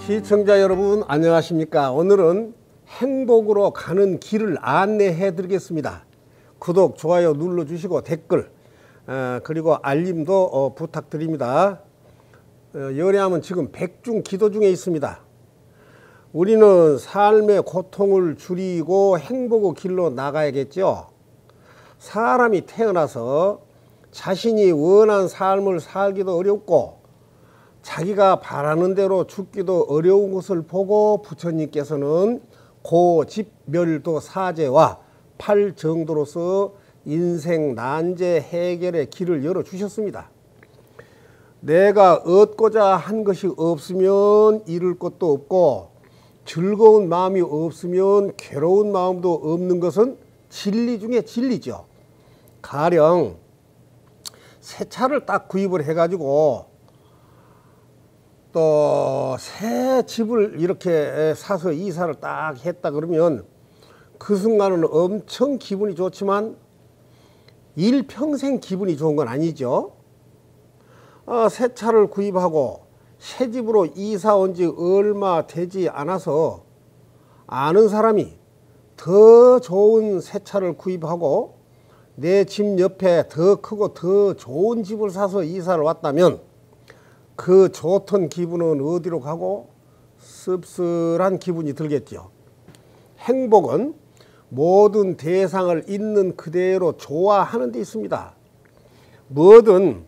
시청자 여러분 안녕하십니까. 오늘은 행복으로 가는 길을 안내해 드리겠습니다. 구독, 좋아요 눌러주시고 댓글 그리고 알림도 부탁드립니다. 연애하면 지금 백중 기도 중에 있습니다. 우리는 삶의 고통을 줄이고 행복의 길로 나가야겠죠. 사람이 태어나서 자신이 원한 삶을 살기도 어렵고 자기가 바라는 대로 죽기도 어려운 것을 보고 부처님께서는 고집멸도 사제와 팔정도로서 인생 난제 해결의 길을 열어주셨습니다. 내가 얻고자 한 것이 없으면 잃을 것도 없고 즐거운 마음이 없으면 괴로운 마음도 없는 것은 진리 중에 진리죠. 가령 새 차를 딱 구입을 해가지고 또 새 집을 이렇게 사서 이사를 딱 했다 그러면 그 순간은 엄청 기분이 좋지만 일평생 기분이 좋은 건 아니죠. 새 차를 구입하고 새 집으로 이사 온 지 얼마 되지 않아서 아는 사람이 더 좋은 새 차를 구입하고 내 집 옆에 더 크고 더 좋은 집을 사서 이사를 왔다면 그 좋던 기분은 어디로 가고 씁쓸한 기분이 들겠죠. 행복은 모든 대상을 있는 그대로 좋아하는 데 있습니다. 뭐든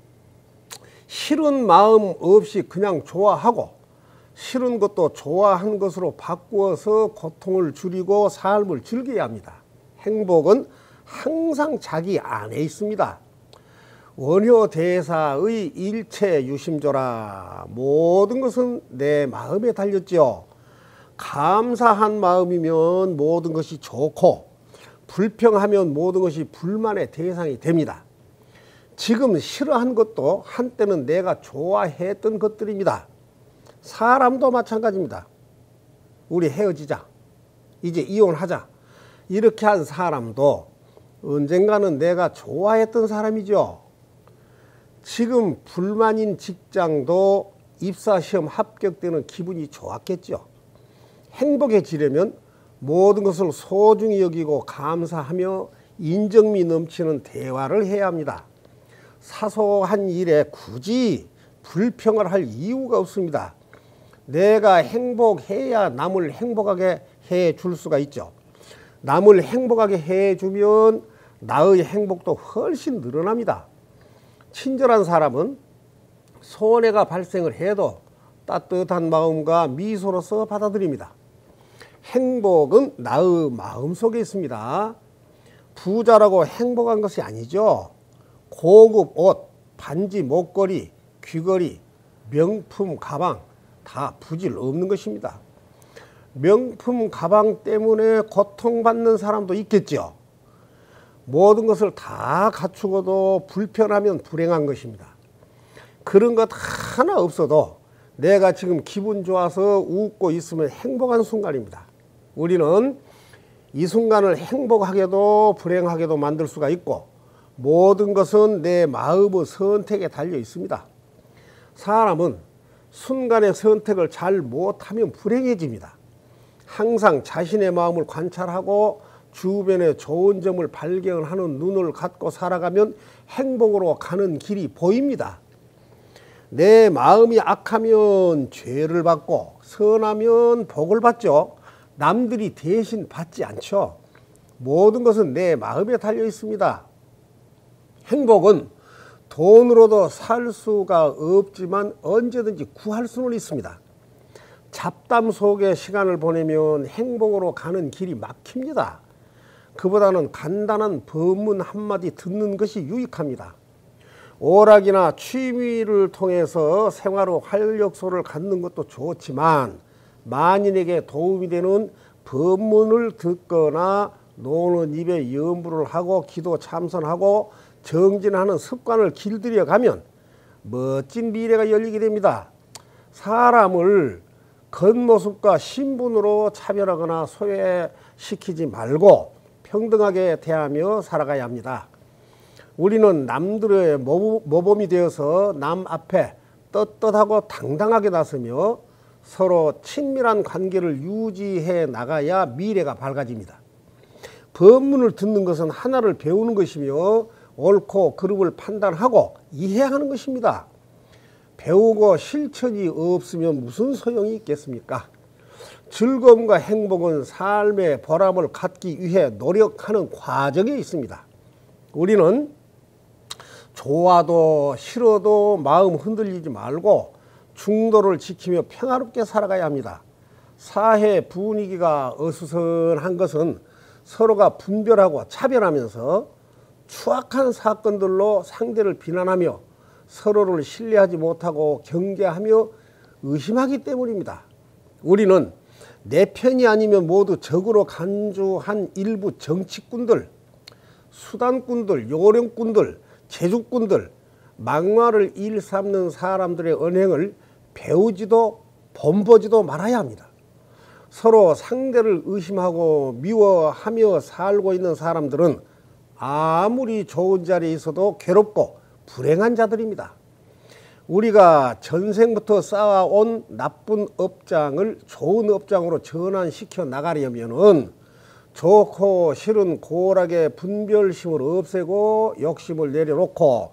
싫은 마음 없이 그냥 좋아하고 싫은 것도 좋아하는 것으로 바꾸어서 고통을 줄이고 삶을 즐겨야 합니다. 행복은 항상 자기 안에 있습니다. 원효대사의 일체 유심조라. 모든 것은 내 마음에 달렸죠. 감사한 마음이면 모든 것이 좋고 불평하면 모든 것이 불만의 대상이 됩니다. 지금 싫어한 것도 한때는 내가 좋아했던 것들입니다. 사람도 마찬가지입니다. 우리 헤어지자, 이제 이혼하자, 이렇게 한 사람도 언젠가는 내가 좋아했던 사람이죠. 지금 불만인 직장도 입사시험 합격 때는 기분이 좋았겠죠. 행복해지려면 모든 것을 소중히 여기고 감사하며 인정미 넘치는 대화를 해야 합니다. 사소한 일에 굳이 불평을 할 이유가 없습니다. 내가 행복해야 남을 행복하게 해줄 수가 있죠. 남을 행복하게 해주면 나의 행복도 훨씬 늘어납니다. 친절한 사람은 손해가 발생을 해도 따뜻한 마음과 미소로서 받아들입니다. 행복은 나의 마음속에 있습니다. 부자라고 행복한 것이 아니죠. 고급 옷, 반지, 목걸이, 귀걸이, 명품 가방 다 부질 없는 것입니다. 명품 가방 때문에 고통받는 사람도 있겠죠. 모든 것을 다 갖추고도 불편하면 불행한 것입니다. 그런 것 하나 없어도 내가 지금 기분 좋아서 웃고 있으면 행복한 순간입니다. 우리는 이 순간을 행복하게도 불행하게도 만들 수가 있고 모든 것은 내 마음의 선택에 달려 있습니다. 사람은 순간의 선택을 잘 못하면 불행해집니다. 항상 자신의 마음을 관찰하고 주변에 좋은 점을 발견하는 눈을 갖고 살아가면 행복으로 가는 길이 보입니다. 내 마음이 악하면 죄를 받고 선하면 복을 받죠. 남들이 대신 받지 않죠. 모든 것은 내 마음에 달려 있습니다. 행복은 돈으로도 살 수가 없지만 언제든지 구할 수는 있습니다. 잡담 속에 시간을 보내면 행복으로 가는 길이 막힙니다. 그보다는 간단한 법문 한마디 듣는 것이 유익합니다. 오락이나 취미를 통해서 생활의 활력소를 갖는 것도 좋지만 만인에게 도움이 되는 법문을 듣거나 노는 입에 염불을 하고 기도 참선하고 정진하는 습관을 길들여 가면 멋진 미래가 열리게 됩니다. 사람을 겉모습과 신분으로 차별하거나 소외시키지 말고 평등하게 대하며 살아가야 합니다. 우리는 남들의 모범이 되어서 남 앞에 떳떳하고 당당하게 나서며 서로 친밀한 관계를 유지해 나가야 미래가 밝아집니다. 법문을 듣는 것은 하나를 배우는 것이며 옳고 그름을 판단하고 이해하는 것입니다. 배우고 실천이 없으면 무슨 소용이 있겠습니까? 즐거움과 행복은 삶의 보람을 갖기 위해 노력하는 과정에 있습니다. 우리는 좋아도 싫어도 마음 흔들리지 말고 중도를 지키며 평화롭게 살아가야 합니다. 사회 분위기가 어수선한 것은 서로가 분별하고 차별하면서 추악한 사건들로 상대를 비난하며 서로를 신뢰하지 못하고 경계하며 의심하기 때문입니다. 우리는 내 편이 아니면 모두 적으로 간주한 일부 정치꾼들, 수단꾼들, 요령꾼들, 제주꾼들, 막말을 일삼는 사람들의 언행을 배우지도 본보지도 말아야 합니다. 서로 상대를 의심하고 미워하며 살고 있는 사람들은 아무리 좋은 자리에 있어도 괴롭고 불행한 자들입니다. 우리가 전생부터 쌓아온 나쁜 업장을 좋은 업장으로 전환시켜 나가려면 좋고 싫은 고락의 분별심을 없애고 욕심을 내려놓고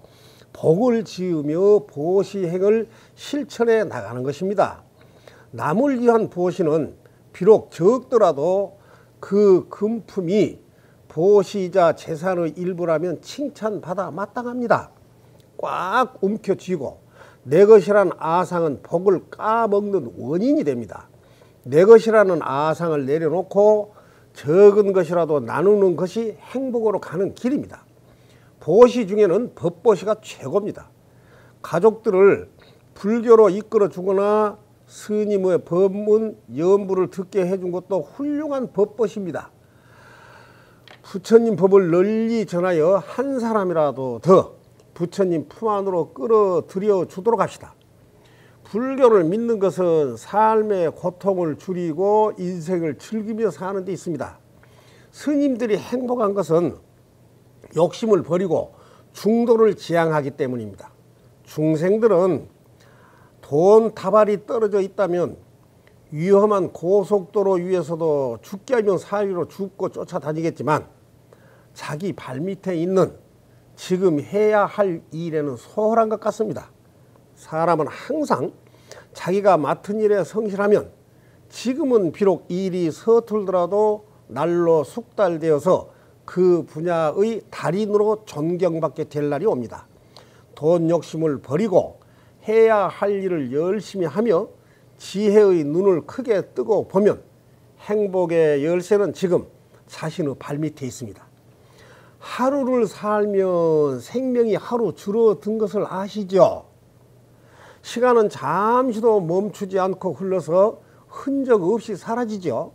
복을 지으며 보시행을 실천해 나가는 것입니다. 남을 위한 보시는 비록 적더라도 그 금품이 보시자 재산의 일부라면 칭찬받아 마땅합니다. 꽉 움켜쥐고 내 것이란 아상은 복을 까먹는 원인이 됩니다. 내 것이라는 아상을 내려놓고 적은 것이라도 나누는 것이 행복으로 가는 길입니다. 보시 중에는 법보시가 최고입니다. 가족들을 불교로 이끌어 주거나 스님의 법문, 연부를 듣게 해준 것도 훌륭한 법보시입니다. 부처님 법을 널리 전하여 한 사람이라도 더 부처님 품 안으로 끌어들여 주도록 합시다. 불교를 믿는 것은 삶의 고통을 줄이고 인생을 즐기며 사는 데 있습니다. 스님들이 행복한 것은 욕심을 버리고 중도를 지향하기 때문입니다. 중생들은 돈 다발이 떨어져 있다면 위험한 고속도로 위에서도 죽게 하면 사위로 죽고 쫓아다니겠지만 자기 발밑에 있는 지금 해야 할 일에는 소홀한 것 같습니다. 사람은 항상 자기가 맡은 일에 성실하면 지금은 비록 일이 서툴더라도 날로 숙달되어서 그 분야의 달인으로 존경받게 될 날이 옵니다. 돈 욕심을 버리고 해야 할 일을 열심히 하며 지혜의 눈을 크게 뜨고 보면 행복의 열쇠는 지금 자신의 발밑에 있습니다. 하루를 살면 생명이 하루 줄어든 것을 아시죠? 시간은 잠시도 멈추지 않고 흘러서 흔적 없이 사라지죠.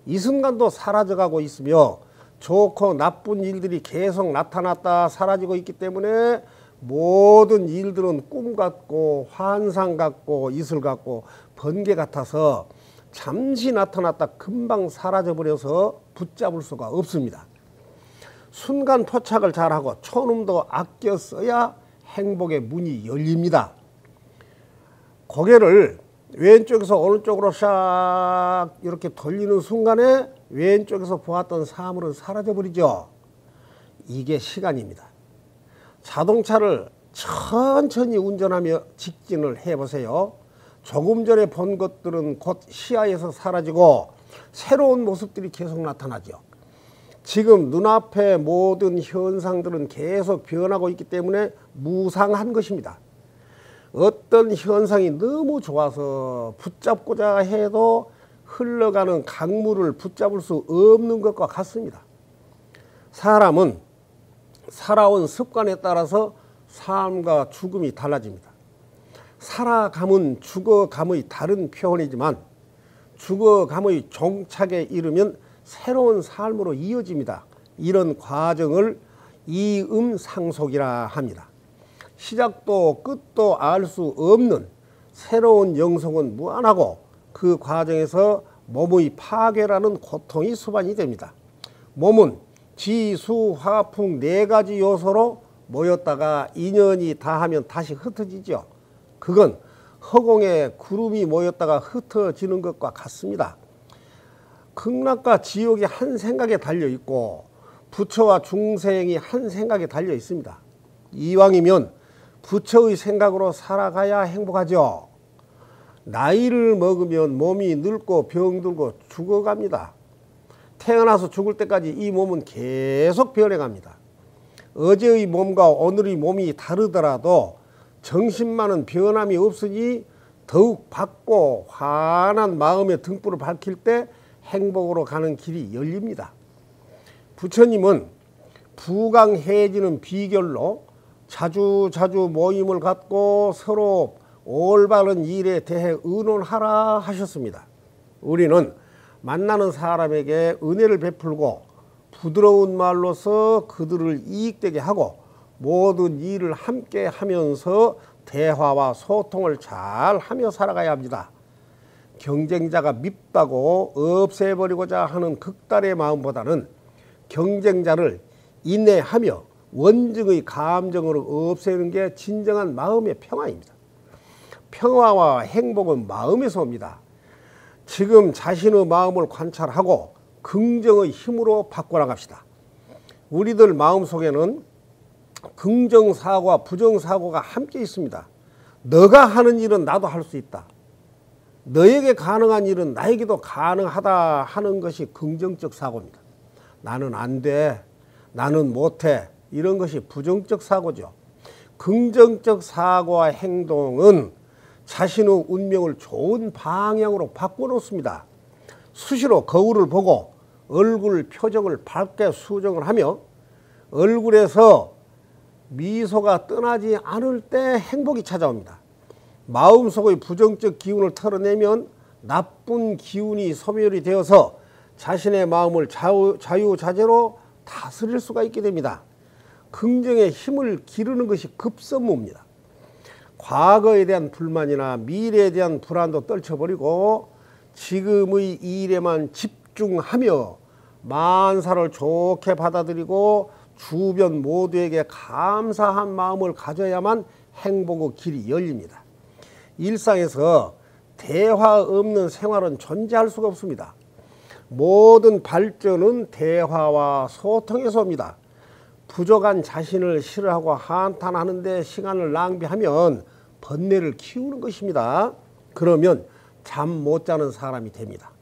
이 순간도 사라져가고 있으며 좋고 나쁜 일들이 계속 나타났다 사라지고 있기 때문에 모든 일들은 꿈 같고 환상 같고 이슬 같고 번개 같아서 잠시 나타났다 금방 사라져버려서 붙잡을 수가 없습니다. 순간 포착을 잘하고 초놈도 아껴 써야 행복의 문이 열립니다. 고개를 왼쪽에서 오른쪽으로 샥 이렇게 돌리는 순간에 왼쪽에서 보았던 사물은 사라져버리죠. 이게 시간입니다. 자동차를 천천히 운전하며 직진을 해보세요. 조금 전에 본 것들은 곧 시야에서 사라지고 새로운 모습들이 계속 나타나죠. 지금 눈앞의 모든 현상들은 계속 변하고 있기 때문에 무상한 것입니다. 어떤 현상이 너무 좋아서 붙잡고자 해도 흘러가는 강물을 붙잡을 수 없는 것과 같습니다. 사람은 살아온 습관에 따라서 삶과 죽음이 달라집니다. 살아감은 죽어감의 다른 표현이지만 죽어감의 종착에 이르면 새로운 삶으로 이어집니다. 이런 과정을 이음상속이라 합니다. 시작도 끝도 알 수 없는 새로운 영성은 무한하고 그 과정에서 몸의 파괴라는 고통이 수반이 됩니다. 몸은 지, 수, 화, 풍 네 가지 요소로 모였다가 인연이 다하면 다시 흩어지죠. 그건 허공에 구름이 모였다가 흩어지는 것과 같습니다. 극락과 지옥이 한 생각에 달려 있고 부처와 중생이 한 생각에 달려 있습니다. 이왕이면 부처의 생각으로 살아가야 행복하죠. 나이를 먹으면 몸이 늙고 병들고 죽어갑니다. 태어나서 죽을 때까지 이 몸은 계속 변해갑니다. 어제의 몸과 오늘의 몸이 다르더라도 정신만은 변함이 없으니 더욱 밝고 환한 마음의 등불을 밝힐 때 행복으로 가는 길이 열립니다. 부처님은 부강해지는 비결로 자주 모임을 갖고 서로 올바른 일에 대해 의논하라 하셨습니다. 우리는 만나는 사람에게 은혜를 베풀고 부드러운 말로서 그들을 이익되게 하고 모든 일을 함께 하면서 대화와 소통을 잘 하며 살아가야 합니다. 경쟁자가 밉다고 없애버리고자 하는 극단의 마음보다는 경쟁자를 인내하며 원증의 감정으로 없애는 게 진정한 마음의 평화입니다. 평화와 행복은 마음에서 옵니다. 지금 자신의 마음을 관찰하고 긍정의 힘으로 바꿔나갑시다. 우리들 마음속에는 긍정사고와 부정사고가 함께 있습니다. 너가 하는 일은 나도 할 수 있다. 너에게 가능한 일은 나에게도 가능하다 하는 것이 긍정적 사고입니다. 나는 안 돼. 나는 못해. 이런 것이 부정적 사고죠. 긍정적 사고와 행동은 자신의 운명을 좋은 방향으로 바꿔놓습니다. 수시로 거울을 보고 얼굴 표정을 밝게 수정을 하며 얼굴에서 미소가 떠나지 않을 때 행복이 찾아옵니다. 마음속의 부정적 기운을 털어내면 나쁜 기운이 소멸이 되어서 자신의 마음을 자유자재로 다스릴 수가 있게 됩니다. 긍정의 힘을 기르는 것이 급선무입니다. 과거에 대한 불만이나 미래에 대한 불안도 떨쳐버리고 지금의 일에만 집중하며 만사를 좋게 받아들이고 주변 모두에게 감사한 마음을 가져야만 행복의 길이 열립니다. 일상에서 대화 없는 생활은 존재할 수가 없습니다. 모든 발전은 대화와 소통에서 옵니다. 부족한 자신을 싫어하고 한탄하는 데 시간을 낭비하면 번뇌를 키우는 것입니다. 그러면 잠 못 자는 사람이 됩니다.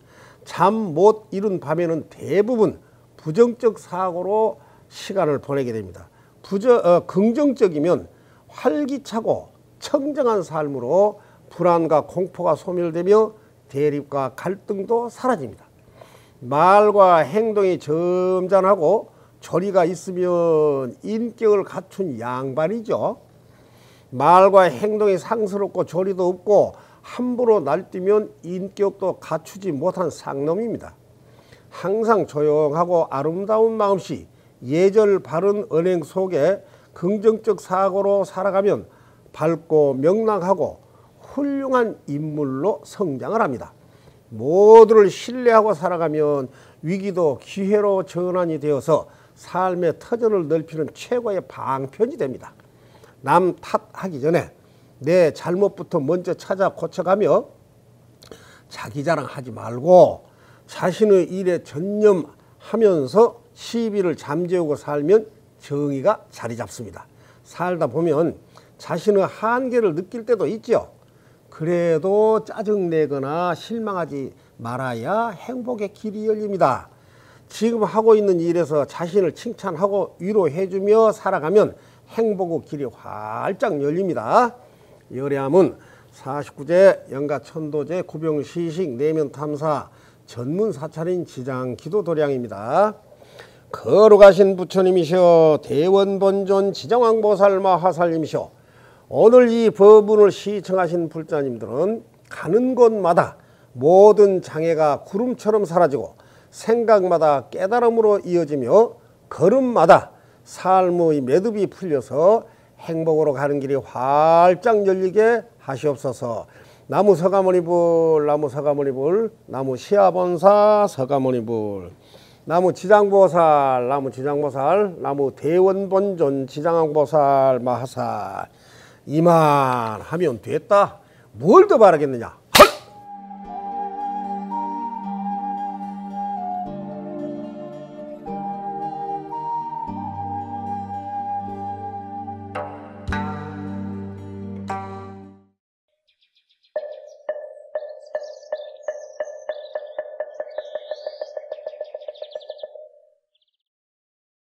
잠 못 이룬 밤에는 대부분 부정적 사고로 시간을 보내게 됩니다. 긍정적이면 활기차고 청정한 삶으로 불안과 공포가 소멸되며 대립과 갈등도 사라집니다. 말과 행동이 점잖하고 조리가 있으면 인격을 갖춘 양반이죠. 말과 행동이 상스럽고 조리도 없고 함부로 날뛰면 인격도 갖추지 못한 쌍놈입니다. 항상 조용하고 아름다운 마음씨, 예절 바른 언행 속에 긍정적 사고로 살아가면 밝고 명랑하고 훌륭한 인물로 성장을 합니다. 모두를 신뢰하고 살아가면 위기도 기회로 전환이 되어서 삶의 터전을 넓히는 최고의 방편이 됩니다. 남 탓하기 전에 내 잘못부터 먼저 찾아 고쳐가며 자기 자랑하지 말고 자신의 일에 전념하면서 시비를 잠재우고 살면 정의가 자리 잡습니다. 살다 보면 자신의 한계를 느낄 때도 있죠. 그래도 짜증내거나 실망하지 말아야 행복의 길이 열립니다. 지금 하고 있는 일에서 자신을 칭찬하고 위로해주며 살아가면 행복의 길이 활짝 열립니다. 열애함은 49제 영가천도제 구병시식 내면탐사 전문사찰인 지장기도도량입니다. 거룩하신 부처님이시여 대원본존 지장왕보살 마하살님이시여 오늘 이 법문을 시청하신 불자님들은 가는 곳마다 모든 장애가 구름처럼 사라지고 생각마다 깨달음으로 이어지며 걸음마다 삶의 매듭이 풀려서 행복으로 가는 길이 활짝 열리게 하시옵소서. 나무 서가모니불, 나무 서가모니불, 나무 시아본사 서가모니불, 나무 지장보살, 나무 지장보살, 나무 대원본존 지장왕보살 마하살. 이만 하면 됐다. 뭘 더 바라겠느냐?